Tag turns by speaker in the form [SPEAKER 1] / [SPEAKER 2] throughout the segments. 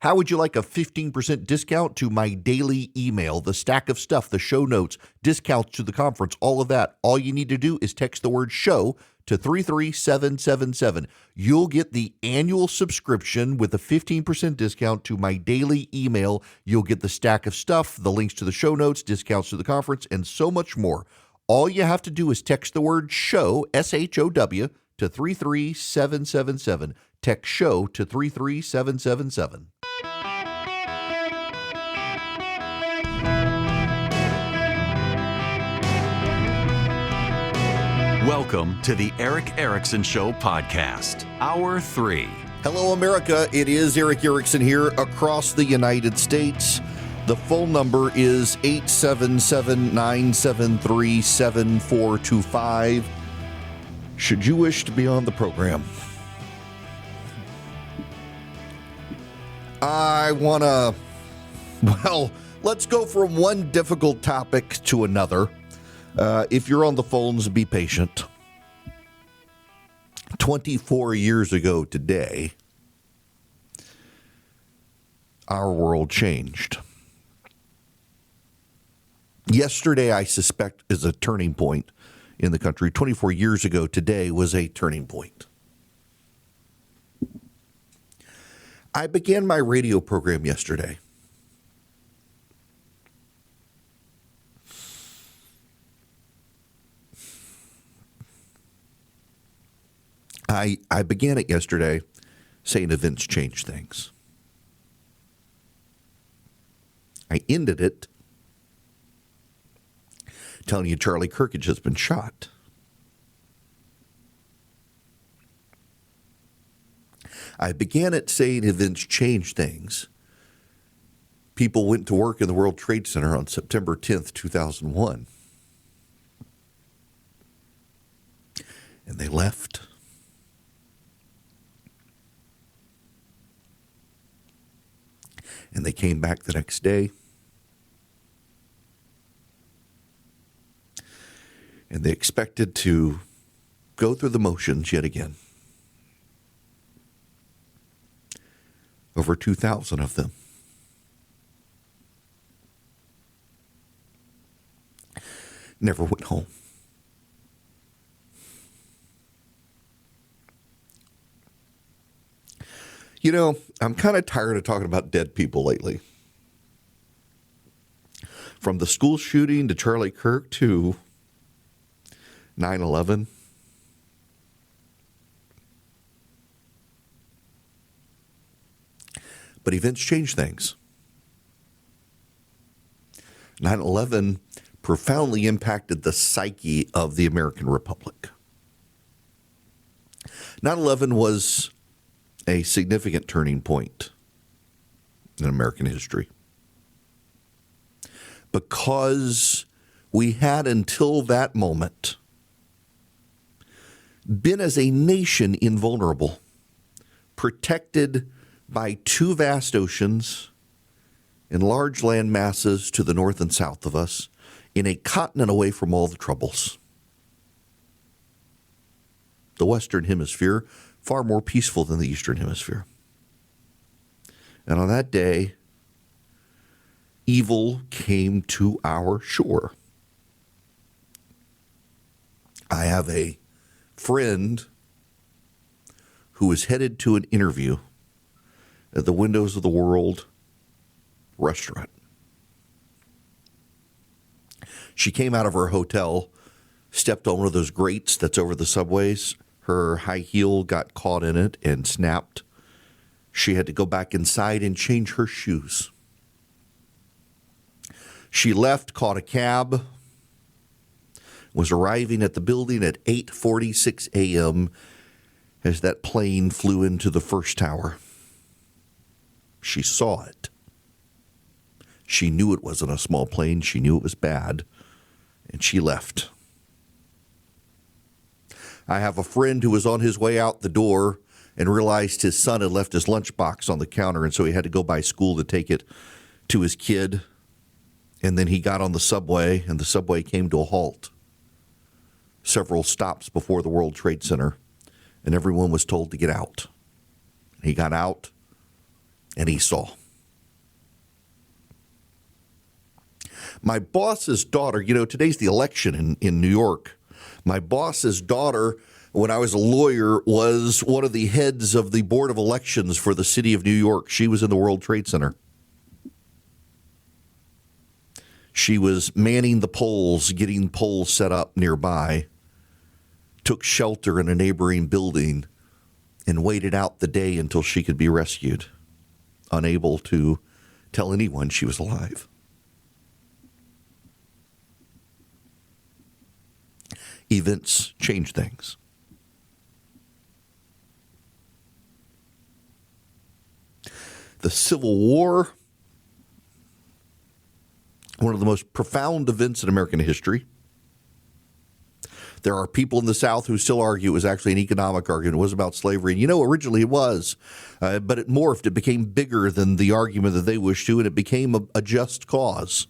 [SPEAKER 1] How would you like a 15% discount to my daily email, the stack of stuff, the show notes, discounts to the conference, all of that? All you need to do is text the word show to 33777. You'll get the annual subscription with a 15% discount to my daily email. You'll get the stack of stuff, the links to the show notes, discounts to the conference, and so much more. All you have to do is text the word show, SHOW, to 33777. Text show to 33777.
[SPEAKER 2] Welcome to the Eric Erickson Show podcast, Hour 3.
[SPEAKER 1] Hello, America. It is Eric Erickson here across the United States. The phone number is 877-973-7425. Should you wish to be on the program. Let's go from one difficult topic to another. If you're on the phones, be patient. 24 years ago today, our world changed. Yesterday, I suspect, is a turning point in the country. 24 years ago today was a turning point. I began my radio program yesterday. I began it yesterday saying events change things. I ended it telling you Charlie Kirk had just been shot. I began it saying events change things. People went to work in the World Trade Center on September 10th, 2001. And they left. And they came back the next day. And they expected to go through the motions yet again. Over 2,000 of them. Never went home. You know, I'm kind of tired of talking about dead people lately. From the school shooting to Charlie Kirk to 9/11. But events change things. 9/11 profoundly impacted the psyche of the American Republic. 9/11 was a significant turning point in American history. Because we had until that moment been as a nation invulnerable, protected by two vast oceans and large land masses to the north and south of us, in a continent away from all the troubles. The Western Hemisphere, far more peaceful than the Eastern Hemisphere. And on that day, evil came to our shore. I have a friend who is headed to an interview at the Windows of the World restaurant. She came out of her hotel, stepped on one of those grates that's over the subways. Her high heel got caught in it and snapped. She had to go back inside and change her shoes. She left, caught a cab, was arriving at the building at 8:46 a.m. as that plane flew into the first tower. She saw it. She knew it wasn't a small plane. She knew it was bad, and she left. I have a friend who was on his way out the door and realized his son had left his lunchbox on the counter, and so he had to go by school to take it to his kid. And then he got on the subway, and the subway came to a halt several stops before the World Trade Center, and everyone was told to get out. He got out, and Esau. My boss's daughter, today's the election in New York. My boss's daughter, when I was a lawyer, was one of the heads of the Board of Elections for the city of New York. She was in the World Trade Center. She was manning the polls, getting polls set up nearby, took shelter in a neighboring building, and waited out the day until she could be rescued, unable to tell anyone she was alive. Events change things. The Civil War, one of the most profound events in American history. There are people in the South who still argue it was actually an economic argument. It was about slavery. And originally it was, but it morphed. It became bigger than the argument that they wished to, and it became a just cause.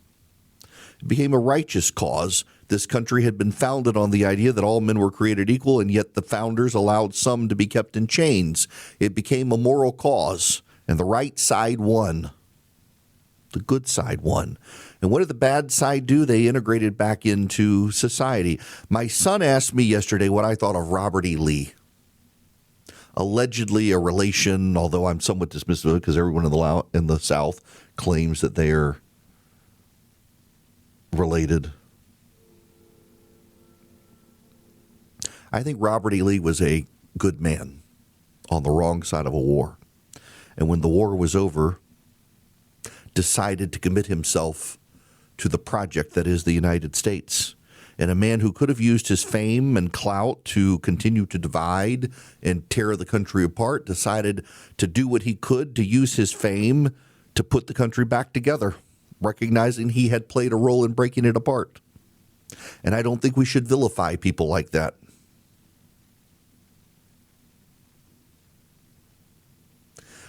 [SPEAKER 1] It became a righteous cause. This country had been founded on the idea that all men were created equal, and yet the founders allowed some to be kept in chains. It became a moral cause, and the right side won. The good side won. And what did the bad side do? They integrated back into society. My son asked me yesterday what I thought of Robert E. Lee. Allegedly a relation, although I'm somewhat dismissive of it because everyone in the South claims that they are related. I think Robert E. Lee was a good man on the wrong side of a war. And when the war was over, decided to commit himself to the project that is the United States. And a man who could have used his fame and clout to continue to divide and tear the country apart decided to do what he could to use his fame to put the country back together, recognizing he had played a role in breaking it apart. And I don't think we should vilify people like that.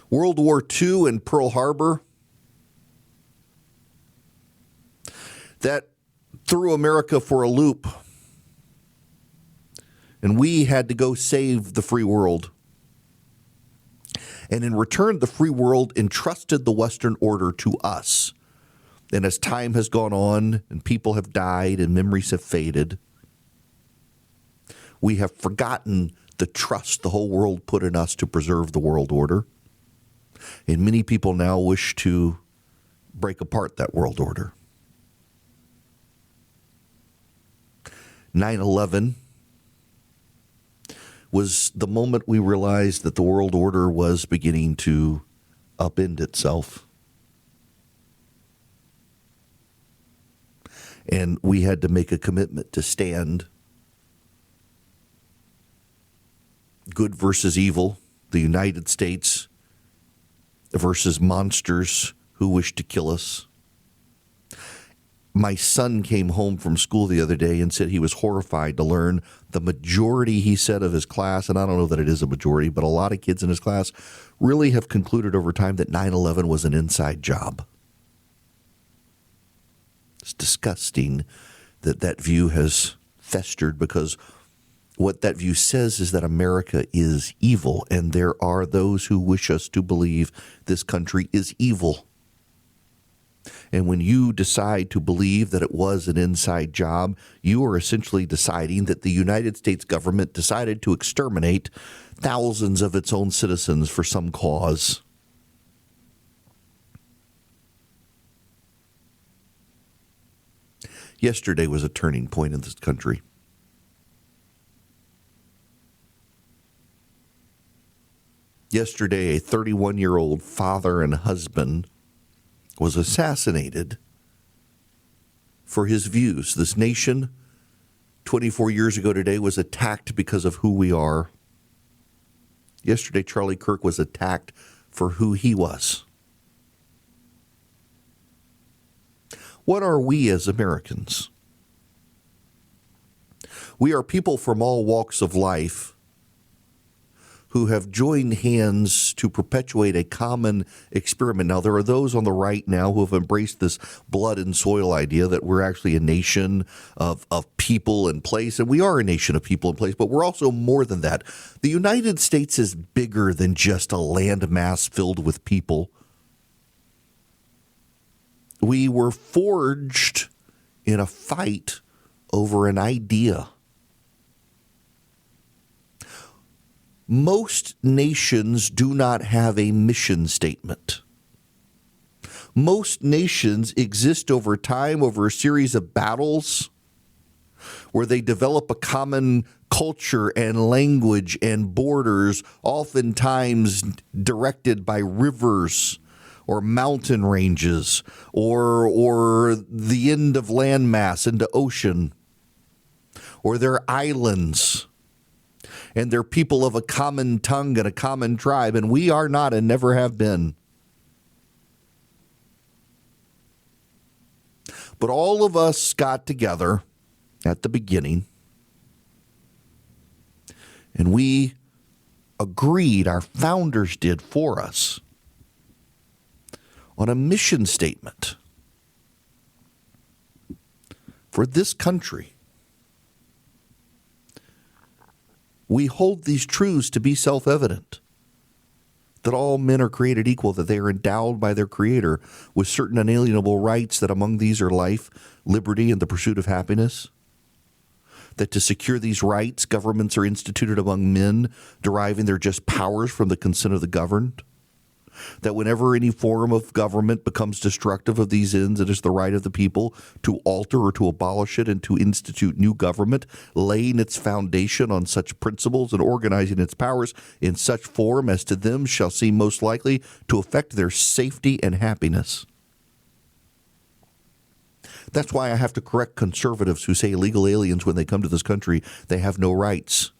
[SPEAKER 1] World War II and Pearl Harbor, that threw America for a loop. And we had to go save the free world. And in return, the free world entrusted the Western order to us. And as time has gone on and people have died and memories have faded, we have forgotten the trust the whole world put in us to preserve the world order. And many people now wish to break apart that world order. 9/11 was the moment we realized that the world order was beginning to upend itself. And we had to make a commitment to stand good versus evil, the United States versus monsters who wish to kill us. My son came home from school the other day and said he was horrified to learn the majority, he said, of his class, and I don't know that it is a majority, but a lot of kids in his class really have concluded over time that 9/11 was an inside job. It's disgusting that that view has festered, because what that view says is that America is evil, and there are those who wish us to believe this country is evil. And when you decide to believe that it was an inside job, you are essentially deciding that the United States government decided to exterminate thousands of its own citizens for some cause. Yesterday was a turning point in this country. Yesterday, a 31-year-old father and husband was assassinated for his views. This nation, 24 years ago today, was attacked because of who we are. Yesterday, Charlie Kirk was attacked for who he was. What are we as Americans? We are people from all walks of life who have joined hands to perpetuate a common experiment. Now, there are those on the right now who have embraced this blood and soil idea that we're actually a nation of people and place, and we are a nation of people and place, but we're also more than that. The United States is bigger than just a landmass filled with people. We were forged in a fight over an idea. Most nations do not have a mission statement. Most nations exist over time, over a series of battles, where they develop a common culture and language and borders, oftentimes directed by rivers or mountain ranges or the end of landmass into ocean, or they're islands, and they're people of a common tongue and a common tribe, and we are not and never have been. But all of us got together at the beginning, and we agreed, our founders did for us, on a mission statement for this country. We hold these truths to be self-evident, that all men are created equal, that they are endowed by their Creator with certain unalienable rights, that among these are life, liberty, and the pursuit of happiness. That to secure these rights, governments are instituted among men, deriving their just powers from the consent of the governed. That whenever any form of government becomes destructive of these ends, it is the right of the people to alter or to abolish it and to institute new government, laying its foundation on such principles and organizing its powers in such form as to them shall seem most likely to affect their safety and happiness. That's why I have to correct conservatives who say illegal aliens, when they come to this country, they have no rights.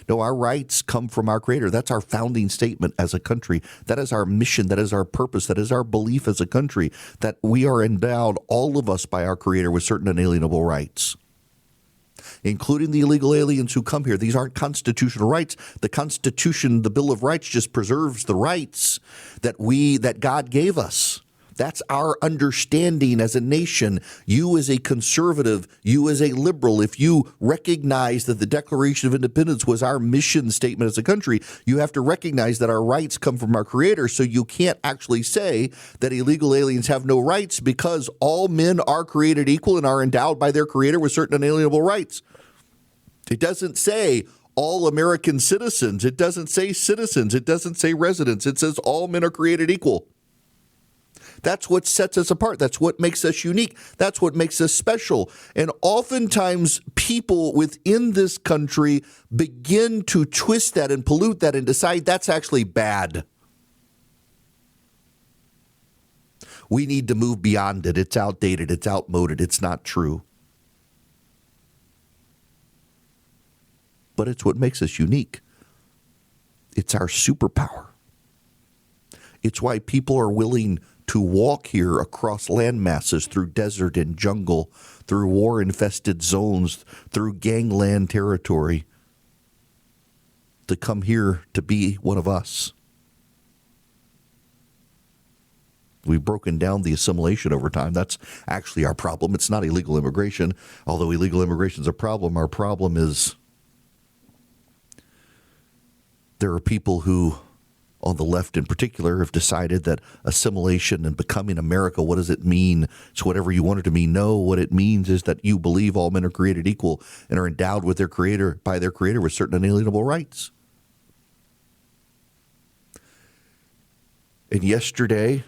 [SPEAKER 1] No, our rights come from our Creator. That's our founding statement as a country. That is our mission. That is our purpose. That is our belief as a country, that we are endowed, all of us, by our Creator with certain unalienable rights, including the illegal aliens who come here. These aren't constitutional rights. The Constitution, the Bill of Rights, just preserves the rights that God gave us. That's our understanding as a nation. You as a conservative, you as a liberal, if you recognize that the Declaration of Independence was our mission statement as a country, you have to recognize that our rights come from our Creator. So you can't actually say that illegal aliens have no rights, because all men are created equal and are endowed by their Creator with certain unalienable rights. It doesn't say all American citizens. It doesn't say citizens. It doesn't say residents. It says all men are created equal. That's what sets us apart. That's what makes us unique. That's what makes us special. And oftentimes people within this country begin to twist that and pollute that and decide that's actually bad. We need to move beyond it. It's outdated. It's outmoded. It's not true. But it's what makes us unique. It's our superpower. It's why people are willing to walk here across land masses, through desert and jungle, through war-infested zones, through gangland territory, to come here to be one of us. We've broken down the assimilation over time. That's actually our problem. It's not illegal immigration, although illegal immigration is a problem. Our problem is there are people who, on the left in particular, have decided that assimilation and becoming America, what does it mean? It's whatever you want it to mean. No, what it means is that you believe all men are created equal and are endowed with their Creator, by their Creator, with certain unalienable rights. And yesterday,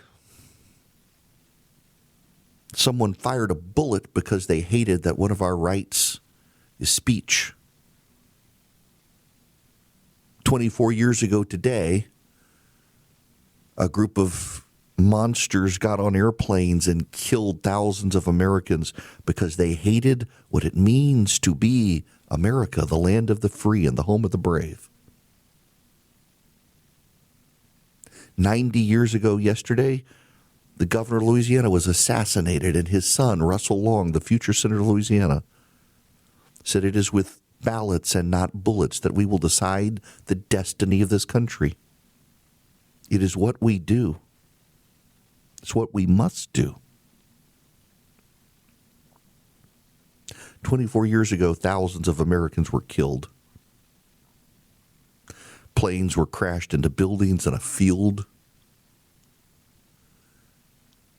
[SPEAKER 1] someone fired a bullet because they hated that one of our rights is speech. 24 years ago today, a group of monsters got on airplanes and killed thousands of Americans because they hated what it means to be America, the land of the free and the home of the brave. 90 years ago yesterday, the governor of Louisiana was assassinated, and his son, Russell Long, the future senator of Louisiana, said it is with ballots and not bullets that we will decide the destiny of this country. It is what we do. It's what we must do. 24 years ago, thousands of Americans were killed. Planes were crashed into buildings in a field.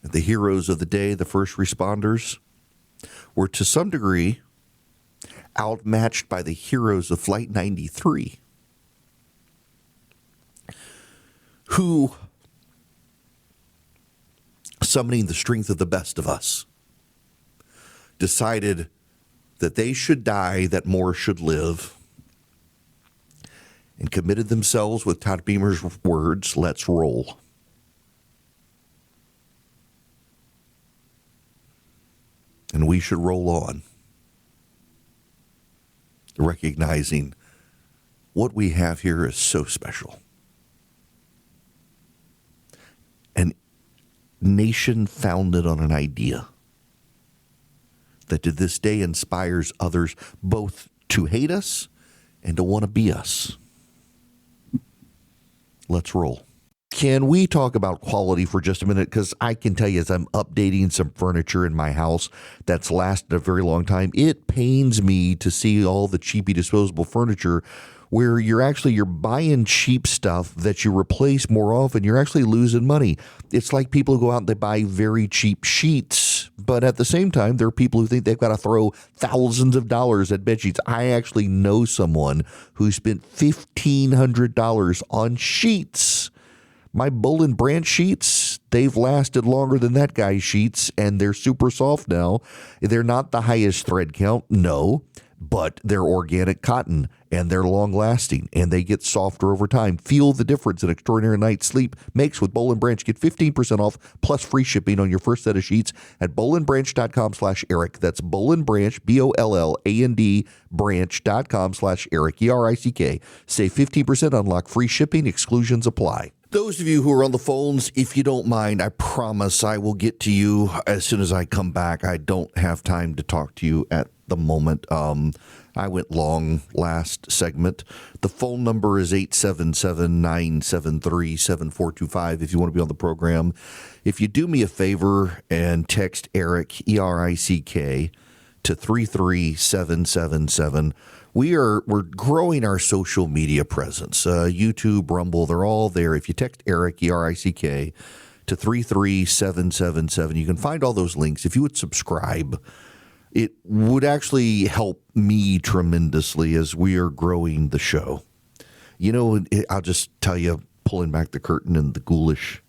[SPEAKER 1] And the heroes of the day, the first responders, were to some degree outmatched by the heroes of Flight 93, who, summoning the strength of the best of us, decided that they should die, that more should live, and committed themselves with Todd Beamer's words, "Let's roll." And we should roll on, recognizing what we have here is so special. An nation founded on an idea that to this day inspires others both to hate us and to want to be us. Let's roll. Can we talk about quality for just a minute? Because I can tell you, as I'm updating some furniture in my house that's lasted a very long time, it pains me to see all the cheapy disposable furniture where you're buying cheap stuff that you replace more often. You're actually losing money. It's like people who go out and they buy very cheap sheets, but at the same time, there are people who think they've got to throw thousands of dollars at bed sheets. I actually know someone who spent $1,500 on sheets. My Bull and Branch sheets, they've lasted longer than that guy's sheets, and they're super soft now. They're not the highest thread count, no, but they're organic cotton, and they're long-lasting, and they get softer over time. Feel the difference an extraordinary night's sleep makes with Bull and Branch. Get 15% off plus free shipping on your first set of sheets at bullandbranch.com/Eric. That's Bull and Branch, BOLLAND, branch.com/Eric, ERICK. Save 15%, unlock free shipping, exclusions apply. Those of you who are on the phones, if you don't mind, I promise I will get to you as soon as I come back. I don't have time to talk to you at the moment. I went long last segment. The phone number is 877-973-7425 if you want to be on the program. If you do me a favor and text Eric, ERICK, to 33777, we're growing our social media presence. YouTube, Rumble, they're all there. If you text Eric, ERICK, to 33777, you can find all those links. If you would subscribe, it would actually help me tremendously as we are growing the show. You know, I'll just tell you, pulling back the curtain, and the ghoulish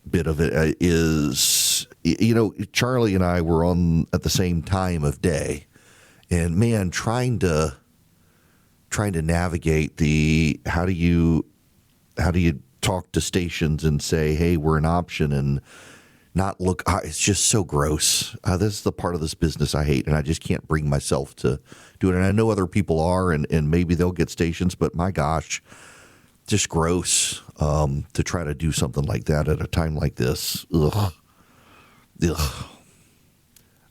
[SPEAKER 1] bit of it is, you know, Charlie and I were on at the same time of day. And man, trying to navigate the how do you talk to stations and say, hey, we're an option, and not look. It's just so gross. This is the part of this business I hate, and I just can't bring myself to do it. And I know other people are, and maybe they'll get stations, but my gosh, just gross to try to do something like that at a time like this. Ugh.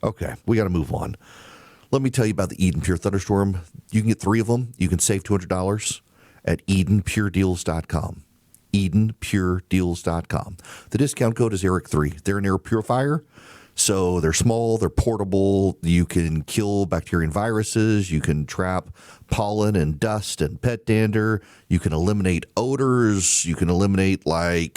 [SPEAKER 1] Okay, we got to move on. Let me tell you about the Eden Pure Thunderstorm. You can get 3 of them. You can save $200 at EdenPureDeals.com. EdenPureDeals.com. The discount code is Eric3. They're an air purifier, so they're small, they're portable. You can kill bacteria and viruses. You can trap pollen and dust and pet dander. You can eliminate odors. You can eliminate, you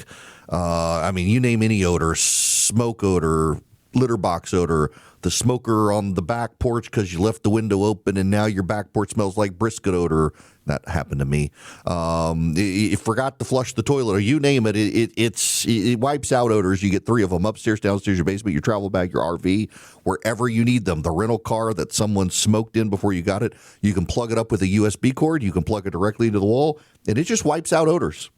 [SPEAKER 1] name any odor, smoke odor, litter box odor, the smoker on the back porch because you left the window open and now your back porch smells like brisket odor. That happened to me. You forgot to flush the toilet, or you name it. It wipes out odors. You get 3 of them: upstairs, downstairs, your basement, your travel bag, your RV, wherever you need them. The rental car that someone smoked in before you got it, you can plug it up with a USB cord. You can plug it directly into the wall, and it just wipes out odors.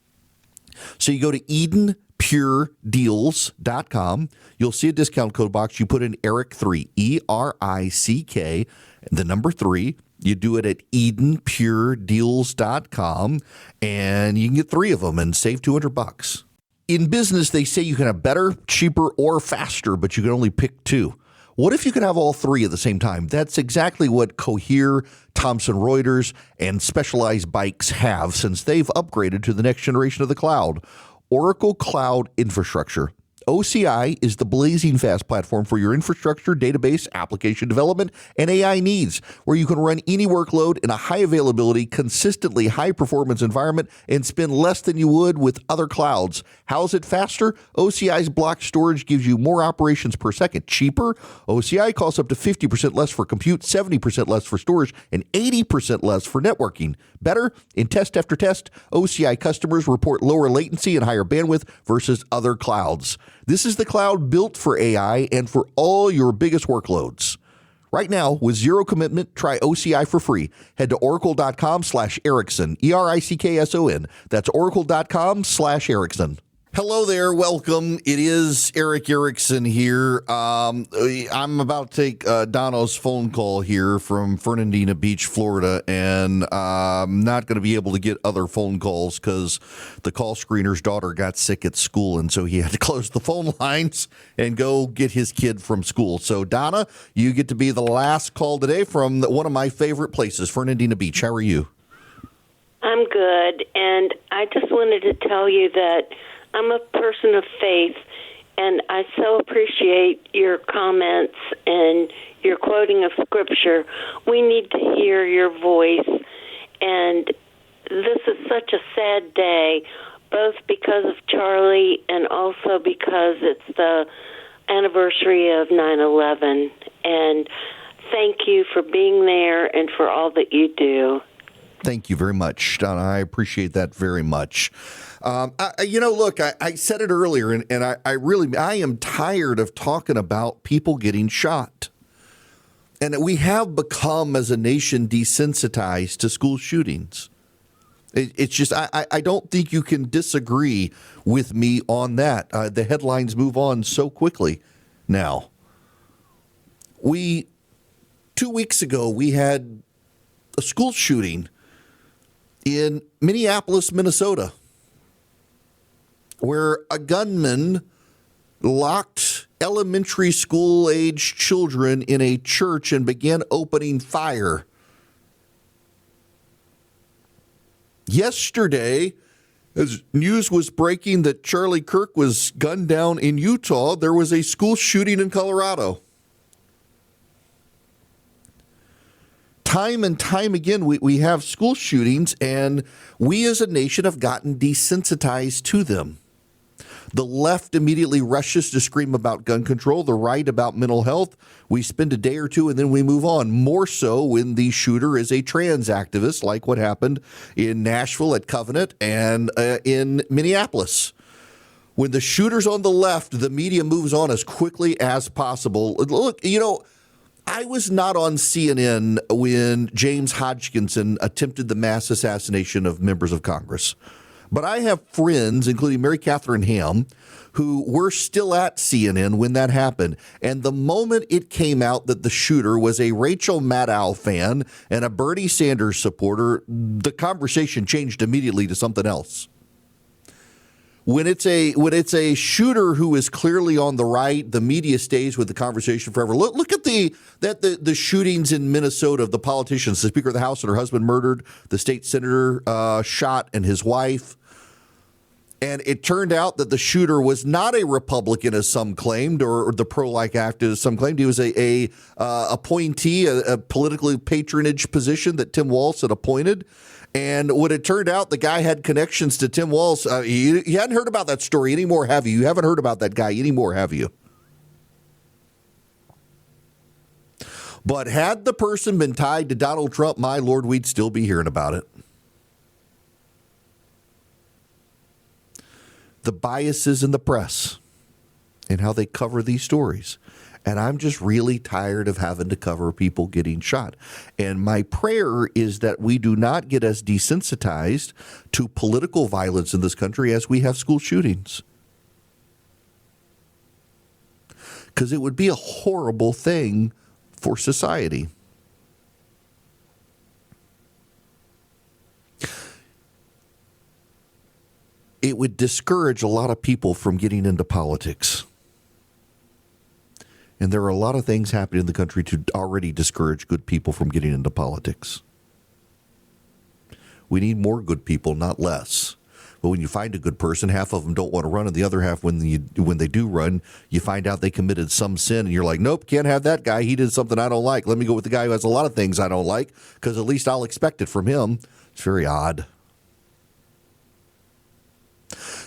[SPEAKER 1] So you go to EdenPureDeals.com. You'll see a discount code box. You put in Eric3, ERICK, the number 3. You do it at EdenPureDeals.com, and you can get 3 of them and save $200. In business, they say you can have better, cheaper, or faster, but you can only pick 2. What if you could have all 3 at the same time? That's exactly what Cohere, Thomson Reuters, and Specialized Bikes have since they've upgraded to the next generation of the cloud, Oracle Cloud Infrastructure. OCI is the blazing fast platform for your infrastructure, database, application development, and AI needs, where you can run any workload in a high availability, consistently high performance environment and spend less than you would with other clouds. How's it faster? OCI's block storage gives you more operations per second. Cheaper? OCI costs up to 50% less for compute, 70% less for storage, and 80% less for networking. Better? In test after test, OCI customers report lower latency and higher bandwidth versus other clouds. This is the cloud built for AI and for all your biggest workloads. Right now, with zero commitment, try OCI for free. Head to oracle.com/Erickson, ERICKSON. That's oracle.com/Erickson. Hello there. Welcome. It is Eric Erickson here. I'm about to take Donna's phone call here from Fernandina Beach, Florida, and I'm not going to be able to get other phone calls because the call screener's daughter got sick at school, and so he had to close the phone lines and go get his kid from school. So, Donna, you get to be the last call today from one of my favorite places, Fernandina Beach. How are you?
[SPEAKER 3] I'm good, and I just wanted to tell you that I'm a person of faith, and I so appreciate your comments and your quoting of Scripture. We need to hear your voice, and this is such a sad day, both because of Charlie and also because it's the anniversary of 9/11. And thank you for being there and for all that you do.
[SPEAKER 1] Thank you very much, Donna. I appreciate that very much. Look, I said it earlier, and I am tired of talking about people getting shot. And we have become, as a nation, desensitized to school shootings. It's just, I don't think you can disagree with me on that. The headlines move on so quickly now. 2 weeks ago, we had a school shooting in Minneapolis, Minnesota, where a gunman locked elementary school-aged children in a church and began opening fire. Yesterday, as news was breaking that Charlie Kirk was gunned down in Utah, there was a school shooting in Colorado. Time and time again, we have school shootings, and we as a nation have gotten desensitized to them. The left immediately rushes to scream about gun control, the right about mental health. We spend a day or two and then we move on, more so when the shooter is a trans activist, like what happened in Nashville at Covenant and in Minneapolis. When the shooter's on the left, the media moves on as quickly as possible. Look, I was not on CNN when James Hodgkinson attempted the mass assassination of members of Congress. But I have friends, including Mary Catherine Ham, who were still at CNN when that happened. And the moment it came out that the shooter was a Rachel Maddow fan and a Bernie Sanders supporter, the conversation changed immediately to something else. When it's a shooter who is clearly on the right, the media stays with the conversation forever. Look at the shootings in Minnesota of the politicians, the Speaker of the House and her husband murdered, the state senator shot, and his wife. And it turned out that the shooter was not a Republican, as some claimed, or the pro-life activist, as some claimed. He was a appointee, a political patronage position that Tim Walz had appointed. And when it turned out, the guy had connections to Tim Walz. You hadn't heard about that story anymore, have you? You haven't heard about that guy anymore, have you? But had the person been tied to Donald Trump, my Lord, we'd still be hearing about it. The biases in the press and how they cover these stories. And I'm just really tired of having to cover people getting shot. And my prayer is that we do not get as desensitized to political violence in this country as we have school shootings. Because it would be a horrible thing for society. It would discourage a lot of people from getting into politics. And there are a lot of things happening in the country to already discourage good people from getting into politics. We need more good people, not less. But when you find a good person, half of them don't want to run, and the other half, when they do run, you find out they committed some sin, and you're like, nope, can't have that guy. He did something I don't like. Let me go with the guy who has a lot of things I don't like, because at least I'll expect it from him. It's very odd.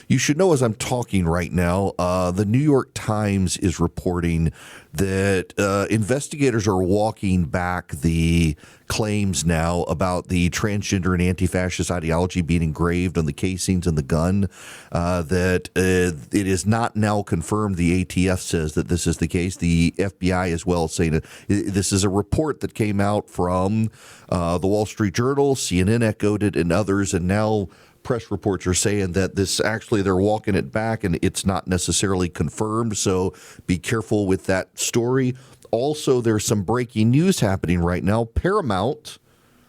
[SPEAKER 1] You should know, as I'm talking right now, the New York Times is reporting that investigators are walking back the claims now about the transgender and anti-fascist ideology being engraved on the casings and the gun, that it is not now confirmed. The ATF says that this is the case. The FBI as well saying that this is a report that came out from the Wall Street Journal, CNN echoed it, and others, and now press reports are saying that this actually they're walking it back and it's not necessarily confirmed. So be careful with that story. Also, there's some breaking news happening right now. Paramount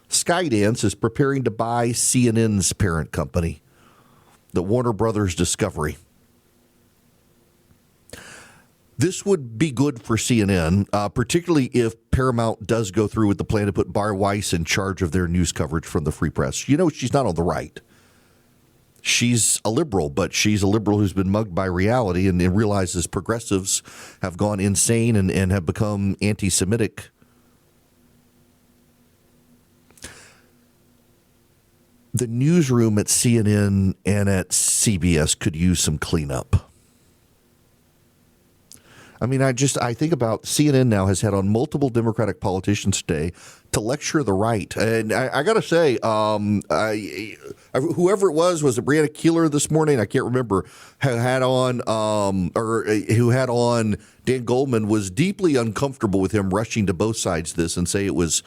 [SPEAKER 1] Skydance is preparing to buy CNN's parent company, the Warner Brothers Discovery. This would be good for CNN, particularly if Paramount does go through with the plan to put Bar Weiss in charge of their news coverage from the Free Press. You know, she's not on the right. She's a liberal, but she's a liberal who's been mugged by reality and realizes progressives have gone insane and have become anti-Semitic. The newsroom at CNN and at CBS could use some cleanup. I mean, I think about CNN now has had on multiple Democratic politicians today to lecture the right. And I got to say, whoever it was it Brianna Keeler this morning? I can't remember, who had on Dan Goldman, was deeply uncomfortable with him rushing to both sides of this and say it was,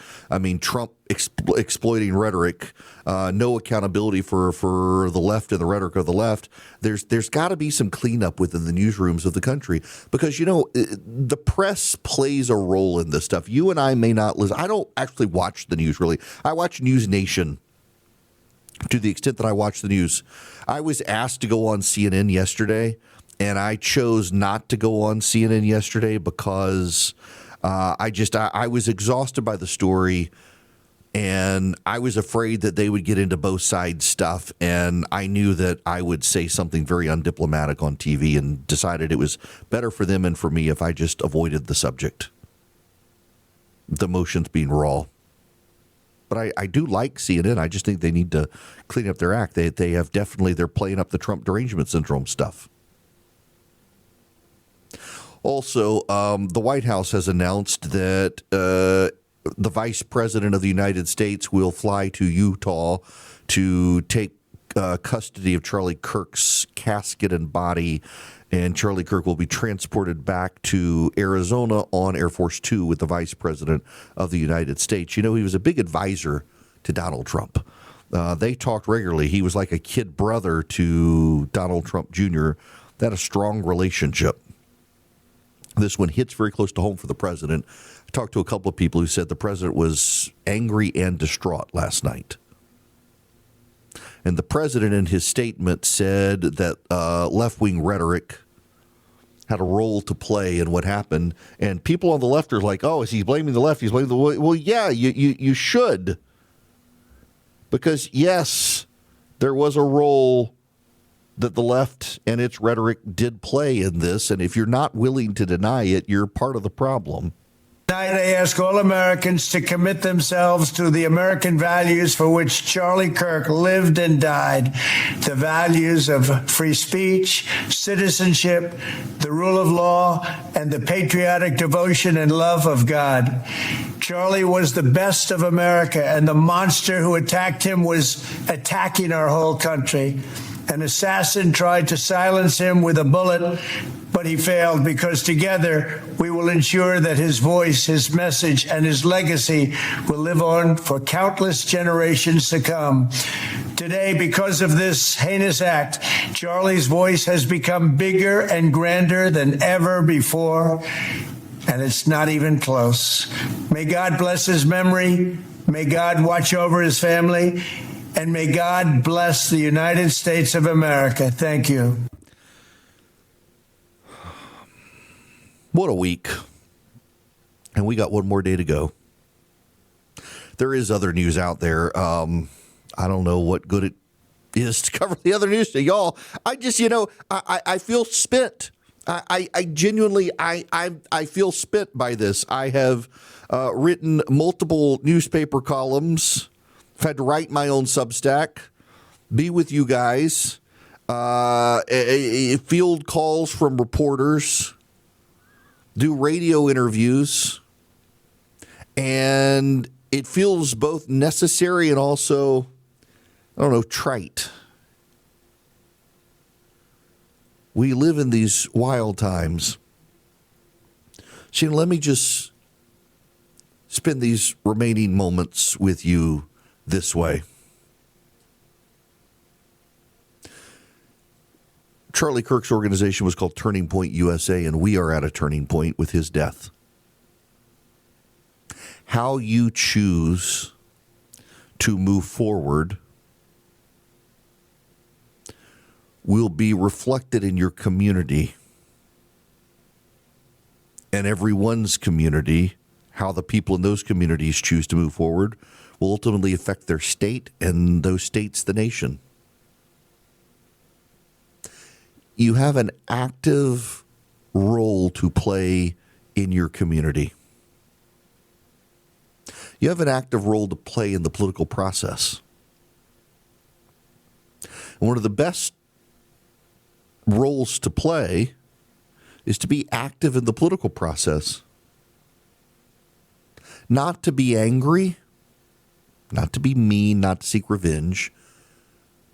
[SPEAKER 1] Trump exploiting rhetoric, no accountability for the left and the rhetoric of the left. There's got to be some cleanup within the newsrooms of the country because, the press plays a role in this stuff. You and I may not listen. I don't actually watch the news, really. I watch News Nation to the extent that I watch the news. I was asked to go on CNN yesterday, and I chose not to go on CNN yesterday because I was exhausted by the story, and I was afraid that they would get into both sides stuff, and I knew that I would say something very undiplomatic on TV, and decided it was better for them and for me if I just avoided the subject. The emotions being raw. But I do like CNN. I just think they need to clean up their act. They have definitely, they're playing up the Trump derangement syndrome stuff. Also, the White House has announced that the Vice President of the United States will fly to Utah to take custody of Charlie Kirk's casket and body, and Charlie Kirk will be transported back to Arizona on Air Force Two with the Vice President of the United States. He was a big advisor to Donald Trump. They talked regularly. He was like a kid brother to Donald Trump Jr. They had a strong relationship. This one hits very close to home for the president. I talked to a couple of people who said the president was angry and distraught last night. And the president in his statement said that left-wing rhetoric had a role to play in what happened. And people on the left are like, oh, is he blaming the left? He's blaming the right. Well, yeah, you should. Because, yes, there was a role that the left and its rhetoric did play in this. And if you're not willing to deny it, you're part of the problem.
[SPEAKER 4] Tonight, I ask all Americans to commit themselves to the American values for which Charlie Kirk lived and died, the values of free speech, citizenship, the rule of law, and the patriotic devotion and love of God. Charlie was the best of America, and the monster who attacked him was attacking our whole country. An assassin tried to silence him with a bullet, but he failed because together we will ensure that his voice, his message, and his legacy will live on for countless generations to come. Today, because of this heinous act, Charlie's voice has become bigger and grander than ever before, and it's not even close. May God bless his memory. May God watch over his family. And may God bless the United States of America. Thank you.
[SPEAKER 1] What a week. And we got one more day to go. There is other news out there. I don't know what good it is to cover the other news to y'all. I just, I feel spent. I genuinely, I feel spent by this. I have written multiple newspaper columns. I've had to write my own Substack, be with you guys, field calls from reporters, do radio interviews, and it feels both necessary and also, trite. We live in these wild times. So let me just spend these remaining moments with you this way. Charlie Kirk's organization was called Turning Point USA, and we are at a turning point with his death. How you choose to move forward will be reflected in your community and everyone's community. How the people in those communities choose to move forward will ultimately affect their state, and those states the nation. You have an active role to play in your community. You have an active role to play in the political process. And one of the best roles to play is to be active in the political process. Not to be angry, not to be mean, not to seek revenge,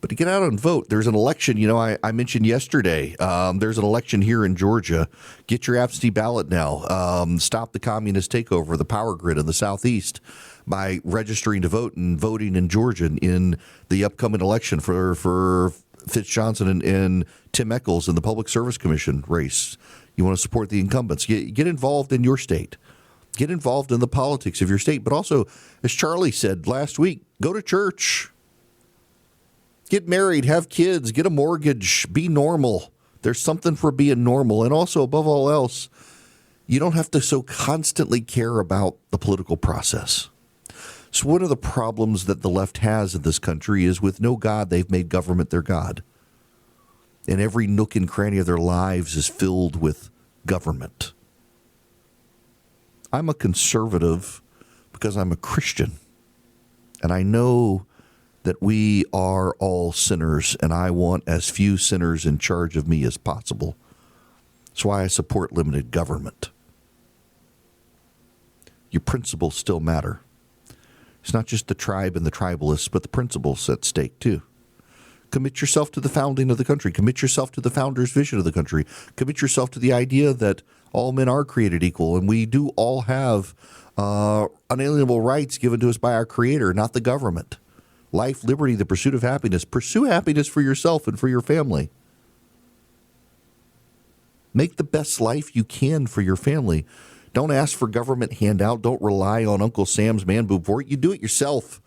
[SPEAKER 1] but to get out and vote. There's an election, I mentioned yesterday, there's an election here in Georgia. Get your absentee ballot now. Stop the communist takeover of the power grid in the Southeast by registering to vote and voting in Georgia in the upcoming election for Fitz Johnson and Tim Echols in the Public Service Commission race. You want to support the incumbents. Get involved in your state. Get involved in the politics of your state. But also, as Charlie said last week, go to church. Get married, have kids, get a mortgage, be normal. There's something for being normal. And also, above all else, you don't have to so constantly care about the political process. So one of the problems that the left has in this country is with no God, they've made government their God. And every nook and cranny of their lives is filled with government. I'm a conservative because I'm a Christian. And I know that we are all sinners, and I want as few sinners in charge of me as possible. That's why I support limited government. Your principles still matter. It's not just the tribe and the tribalists, but the principles at stake too. Commit yourself to the founding of the country. Commit yourself to the founder's vision of the country. Commit yourself to the idea that all men are created equal, and we do all have unalienable rights given to us by our Creator, not the government. Life, liberty, the pursuit of happiness. Pursue happiness for yourself and for your family. Make the best life you can for your family. Don't ask for government handout. Don't rely on Uncle Sam's man boob for it. You do it yourself.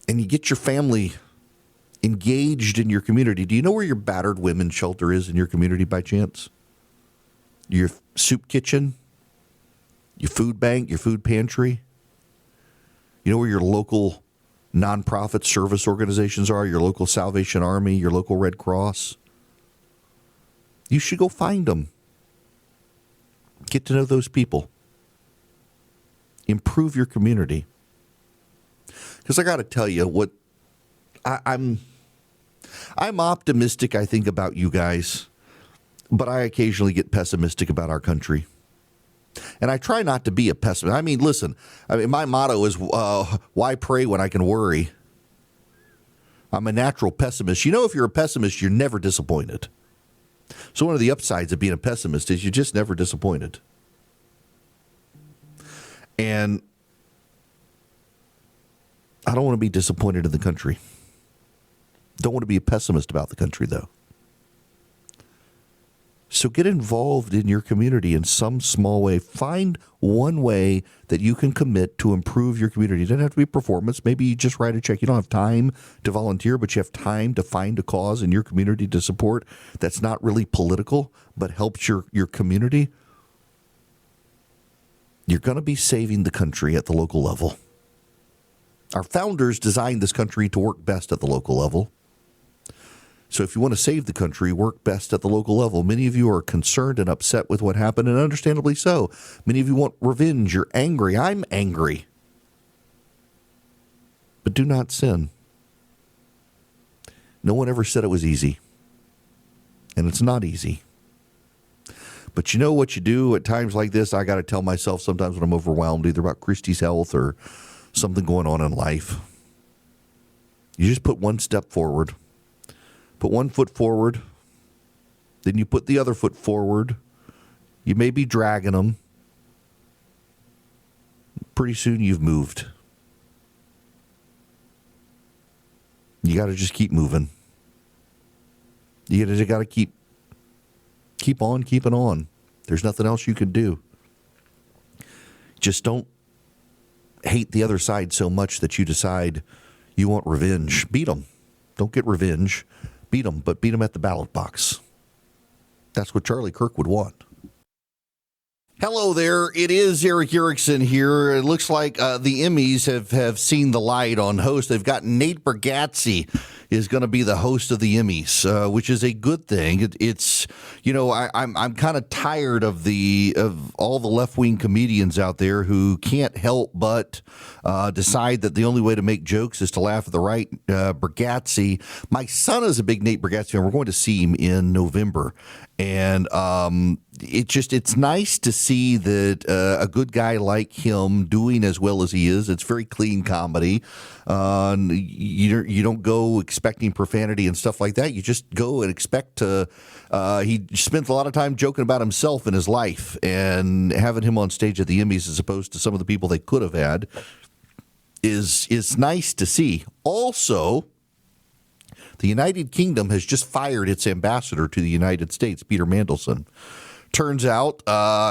[SPEAKER 1] And you get your family engaged in your community. Do you know where your battered women's shelter is in your community by chance? Your soup kitchen? Your food bank? Your food pantry? You know where your local nonprofit service organizations are? Your local Salvation Army? Your local Red Cross? You should go find them. Get to know those people. Improve your community. Because I got to tell you, what I'm optimistic, I think, about you guys, but I occasionally get pessimistic about our country. And I try not to be a pessimist. I mean, listen, my motto is, why pray when I can worry? I'm a natural pessimist. If you're a pessimist, you're never disappointed. So one of the upsides of being a pessimist is you're just never disappointed. And I don't want to be disappointed in the country. Don't want to be a pessimist about the country, though. So get involved in your community in some small way. Find one way that you can commit to improve your community. It doesn't have to be performance. Maybe you just write a check. You don't have time to volunteer, but you have time to find a cause in your community to support that's not really political, but helps your community. You're going to be saving the country at the local level. Our founders designed this country to work best at the local level. So if you want to save the country, work best at the local level. Many of you are concerned and upset with what happened, and understandably so. Many of you want revenge. You're angry. I'm angry. But do not sin. No one ever said it was easy. And it's not easy. But you know what you do at times like this? I got to tell myself sometimes when I'm overwhelmed, either about Christy's health or something going on in life. You just put one step forward. Put one foot forward. Then you put the other foot forward. You may be dragging them. Pretty soon you've moved. You got to just keep moving. You got to keep on keeping on. There's nothing else you can do. Just don't hate the other side so much that you decide you want revenge. Beat them. Don't get revenge. Beat them, but beat them at the ballot box. That's what Charlie Kirk would want. Hello there. It is Eric Erickson here. It looks like the Emmys have seen the light on host. They've got Nate Bargatze is going to be the host of the Emmys, which is a good thing. It's I'm kind of tired of all the left wing comedians out there who can't help but decide that the only way to make jokes is to laugh at the right. Bargatze, my son is a big Nate Bargatze fan. We're going to see him in November, and it's nice to see that a good guy like him doing as well as he is. It's very clean comedy. You don't go expecting profanity and stuff like that. You just go and expect to. He spends a lot of time joking about himself and his life, and having him on stage at the Emmys as opposed to some of the people they could have had is nice to see. Also, the United Kingdom has just fired its ambassador to the United States, Peter Mandelson. Turns out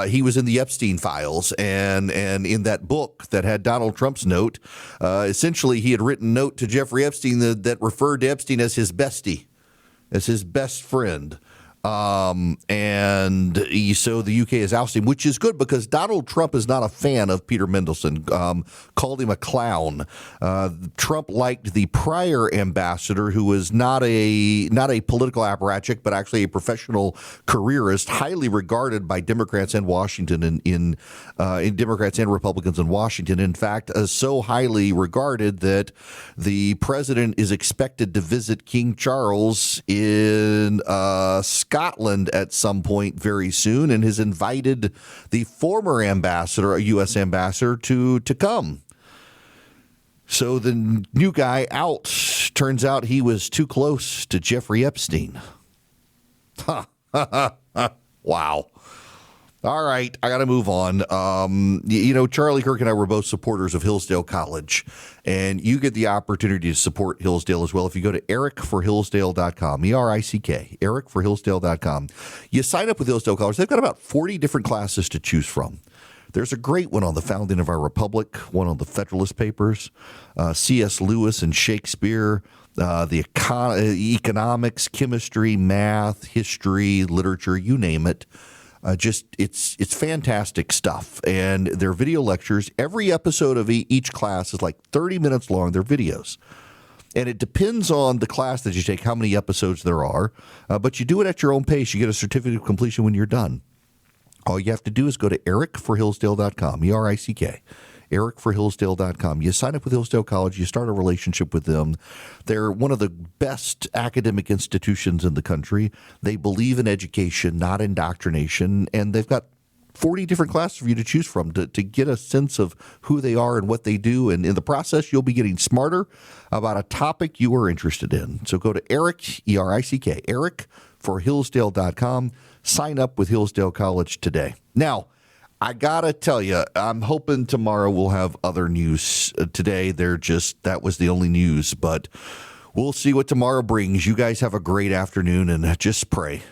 [SPEAKER 1] he was in the Epstein files, and in that book that had Donald Trump's note, essentially he had written a note to Jeffrey Epstein that referred to Epstein as his bestie, as his best friend. So the UK is ousting him, which is good because Donald Trump is not a fan of Peter Mandelson, called him a clown. Trump liked the prior ambassador, who was not a political apparatchik, but actually a professional careerist, highly regarded by Democrats in Washington in Democrats and Republicans in Washington. In fact, so highly regarded that the president is expected to visit King Charles in Scotland at some point very soon, and has invited the former ambassador, a U.S. ambassador, to come. So the new guy out, turns out he was too close to Jeffrey Epstein. Wow. All right, I got to move on. Charlie Kirk and I were both supporters of Hillsdale College, and you get the opportunity to support Hillsdale as well if you go to ericforhillsdale.com, E-R-I-C-K, ericforhillsdale.com. You sign up with Hillsdale College. They've got about 40 different classes to choose from. There's a great one on the founding of our republic, one on the Federalist Papers, C.S. Lewis and Shakespeare, the economics, chemistry, math, history, literature, you name it. It's fantastic stuff. And they're video lectures. Every episode of each class is like 30 minutes long. They're videos. And it depends on the class that you take, how many episodes there are. But you do it at your own pace. You get a certificate of completion when you're done. All you have to do is go to ericforhillsdale.com, E-R-I-C-K, ericforhillsdale.com. You sign up with Hillsdale College. You start a relationship with them. They're one of the best academic institutions in the country. They believe in education, not indoctrination, and they've got 40 different classes for you to choose from to get a sense of who they are and what they do. And in the process, you'll be getting smarter about a topic you are interested in. So go to Eric, E-R-I-C-K, ericforhillsdale.com. Sign up with Hillsdale College today. Now, I got to tell you, I'm hoping tomorrow we'll have other news. Today, that was the only news, but we'll see what tomorrow brings. You guys have a great afternoon, and just pray.